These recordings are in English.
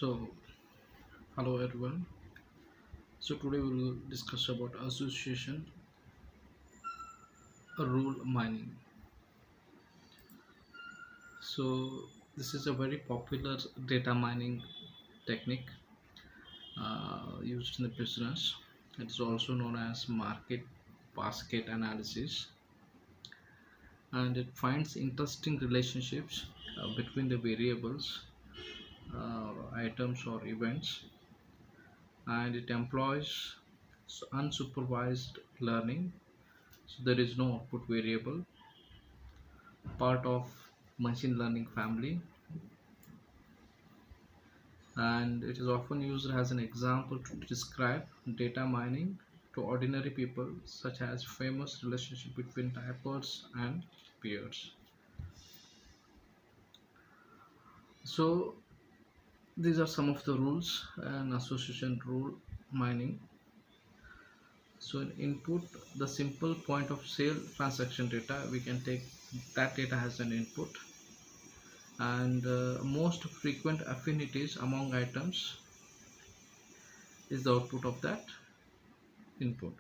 So, hello everyone. So today we will discuss about association rule mining. So this is a very popular data mining technique used in the business. It is also known as market basket analysis, and it finds interesting relationships between the variables, items, or events, and it employs unsupervised learning. So there is no output variable, part of machine learning family, and it is often used as an example to describe data mining to ordinary people, such as famous relationship between typers and peers. So these are some of the rules and association rule mining. So in input, the simple point of sale transaction data, we can take that data as an input, and most frequent affinities among items is the output of that input.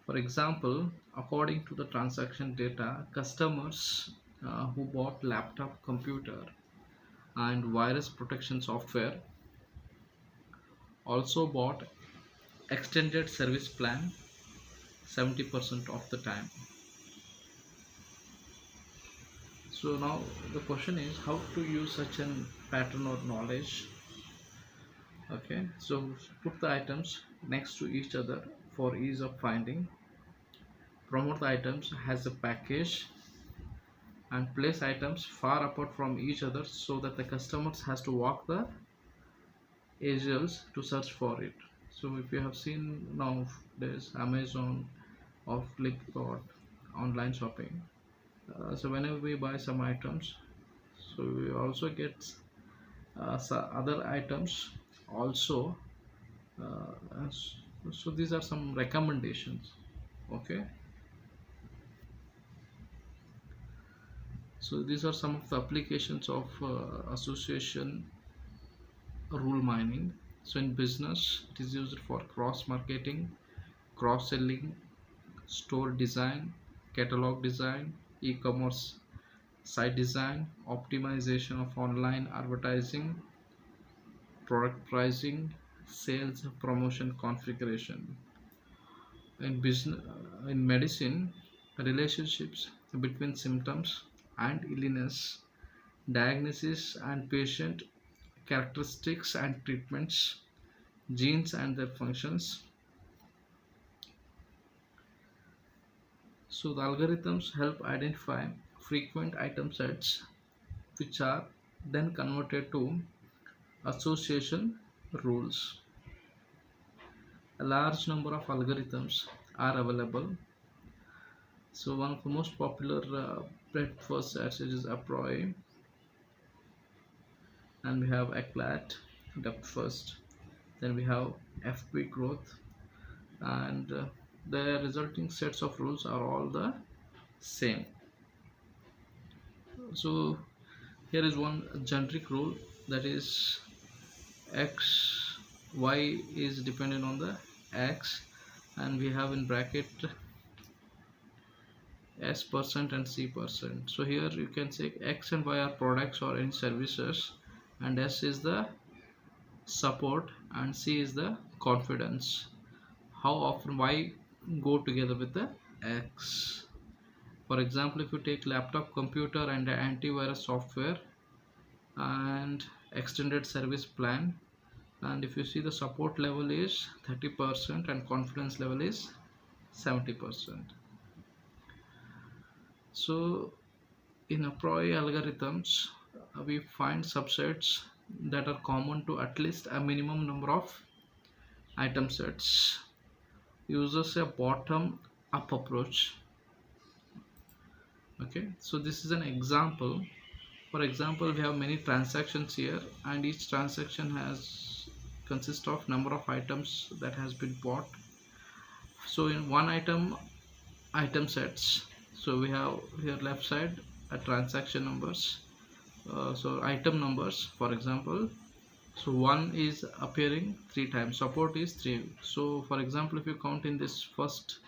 For example, according to the transaction data, customers who bought laptop, computer, and virus protection software also bought extended service plan 70% of the time. So now the question is how to use such an pattern or knowledge. Okay, so put the items next to each other for ease of finding. Promote the items as a package and place items far apart from each other so that the customers has to walk the aisles to search for it. So if you have seen now, there's Amazon or Flipkart online shopping. So whenever we buy some items, so we also get some other items also. So these are some recommendations. Okay, so these are some of the applications of association rule mining. So in business, it is used for cross marketing, cross selling, store design, catalog design, e-commerce site design, optimization of online advertising, product pricing, sales promotion configuration. In business, in medicine, relationships between symptoms and illness, diagnosis and patient characteristics and treatments, genes and their functions. So the algorithms help identify frequent item sets, which are then converted to association rules. A large number of algorithms are available. So one of the most popular breadth-first search is Aproi, and we have Eclat, depth first. Then we have FP growth, and the resulting sets of rules are all the same. So here is one generic rule, that is x y is dependent on the x, and we have in bracket s percent and c percent. So here you can say x and y are products or any services, and s is the support and c is the confidence. How often y go together with the x? For example, if you take laptop, computer, and antivirus software and extended service plan, and if you see the support level is 30% and confidence level is 70%. So in Aproi algorithms, we find subsets that are common to at least a minimum number of item sets. Uses a bottom up approach. Okay, so this is an example. For example, we have many transactions here, and each transaction has consist of number of items that has been bought. So in one item sets, so we have here left side a transaction numbers, So item numbers, for example, so 1 is appearing 3 times, support is 3. So for example, if you count in this first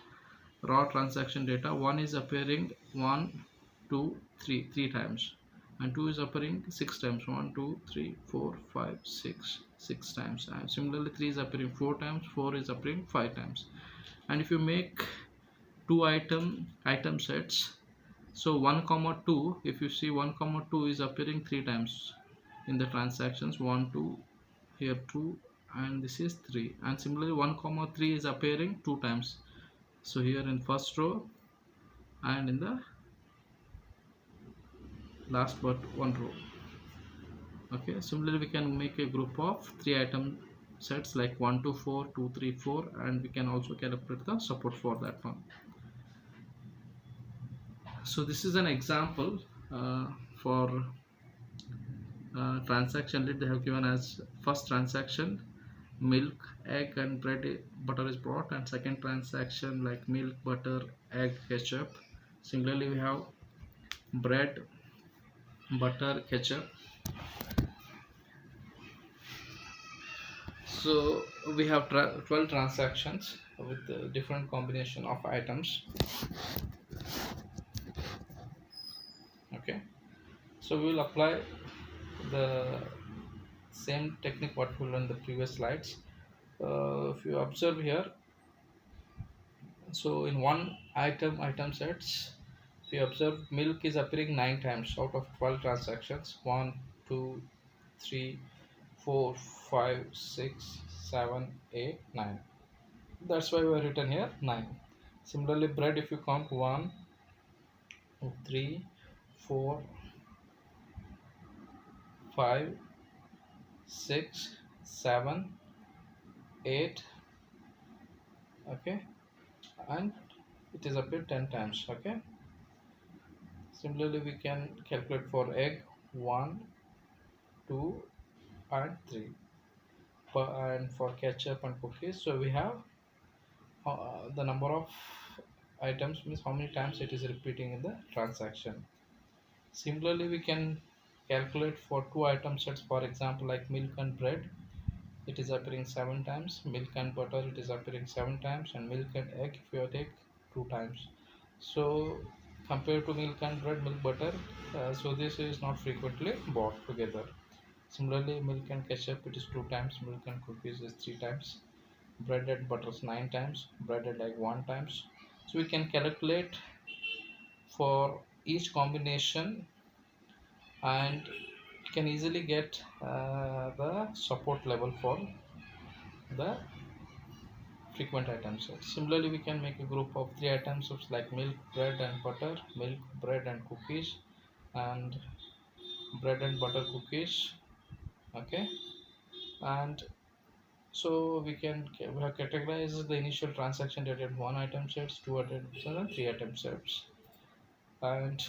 raw transaction data, 1 is appearing 1 2 3 3 times, and 2 is appearing 6 times, 1 2 3 4 5 6 6 times, and similarly 3 is appearing 4 times, 4 is appearing 5 times. And if you make two item sets, so 1 comma 2, if you see 1 comma 2 is appearing 3 times in the transactions, 1 2, here 2, and this is 3. And similarly 1 comma 3 is appearing 2 times, so here in first row and in the last but one row. Okay, similarly we can make a group of 3 item sets like 1 2 4 2 3 4, and we can also calculate the support for that one. So this is an example for transaction lead. They have given as first transaction milk, egg and bread, butter is brought, and second transaction like milk, butter, egg, ketchup. Similarly we have bread, butter, ketchup. So we have 12 transactions with different combination of items. Okay, so we will apply the same technique what we learned in the previous slides. If you observe here, so in one item sets, if you observe, milk is appearing 9 times out of 12 transactions. 1 2 3 4 5 6 7 8 9. That's why we have written here 9. Similarly bread, if you count 1 3 4 5 6 7 8, okay, and it is appeared 10 times. Okay, similarly we can calculate for egg 1 2 and 3, and for ketchup and cookies, so we have the number of items, means how many times it is repeating in the transaction. Similarly we can calculate for two item sets, for example like milk and bread, it is appearing 7 times, milk and butter it is appearing 7 times, and milk and egg if you take 2 times. So compared to milk and bread, milk butter, so this is not frequently bought together. Similarly milk and ketchup it is 2 times, milk and cookies is 3 times, bread and butter is 9 times, bread and egg 1 times. So we can calculate for each combination, and you can easily get the support level for the frequent items. Similarly, we can make a group of 3 items like milk, bread and butter, milk, bread and cookies, and bread and butter cookies. Okay, and so we have categorized the initial transaction data in 1 item sets, 2 item sets, and 3 item sets. And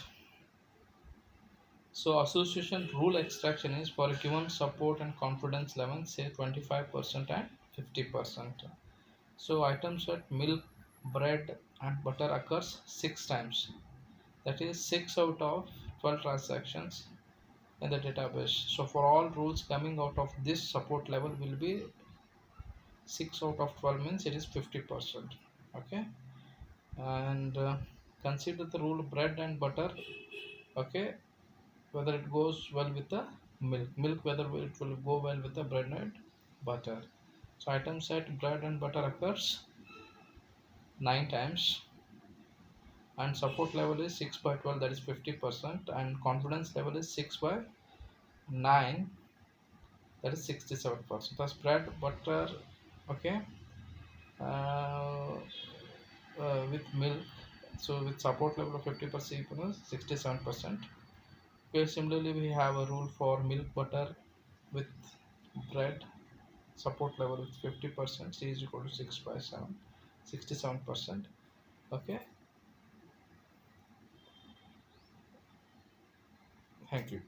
so association rule extraction is for a given support and confidence level, say 25% and 50%. So item set milk, bread and butter occurs 6 times. That is 6 out of 12 transactions in the database. So for all rules coming out of this support level will be 6 out of 12, means it is 50%. Okay, and consider the rule bread and butter. Okay, whether it goes well with the milk, whether it will go well with the bread and butter. So item set bread and butter occurs 9 times, and support level is 6 by 12, that is 50%, and confidence level is 6 by 9, that is 67%. The bread butter, okay, uh, with milk, so with support level of 50%, 67%. Okay, similarly we have a rule for milk butter with bread, support level is 50%, c is equal to 6 by 7, 67%. Okay, thank you.